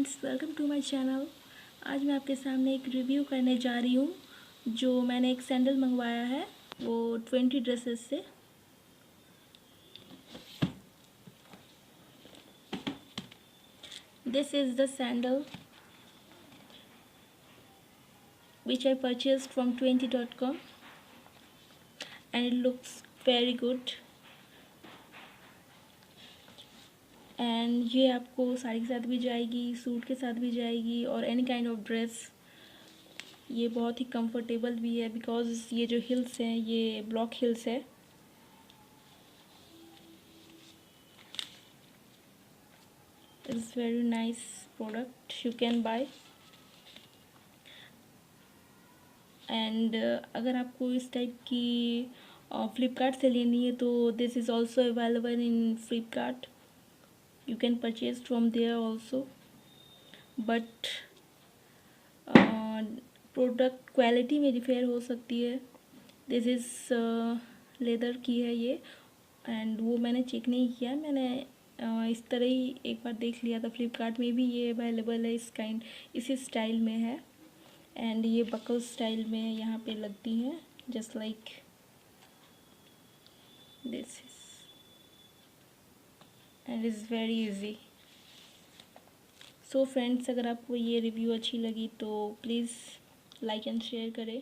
Friends, welcome to my channel. आज मैं आपके सामने एक रिव्यू करने जा रही हूँ। जो मैंने एक सैंडल मंगवाया है वो 20 ड्रेसेस से। This is the sandal which I purchased from 20.com and it looks very good। And ये आपको साड़ी के साथ भी जाएगी, सूट के साथ भी जाएगी और एनी काइंड ऑफ ड्रेस। ये बहुत ही कंफर्टेबल भी है बिकॉज़ ये जो हिल्स हैं ये ब्लॉक हिल्स है। It's very nice product, you can buy. And अगर आपको इस टाइप की फ्लिपकार्ट से लेनी है तो this is also available in Flipkart. You can purchase from there also, but product quality में डिफेयर हो सकती है। दिस इज़ लेदर की है ये, एंड वो मैंने चेक नहीं किया। मैंने इस तरह ही एक बार देख लिया था। फ्लिपकार्ट में भी ये अवेलेबल है, इसी स्टाइल में है। एंड ये बकल स्टाइल में यहाँ पे लगती हैं, just like this is, and is very easy. So friends, अगर आपको ये रिव्यू अच्छी लगी तो प्लीज़ लाइक एंड शेयर करें।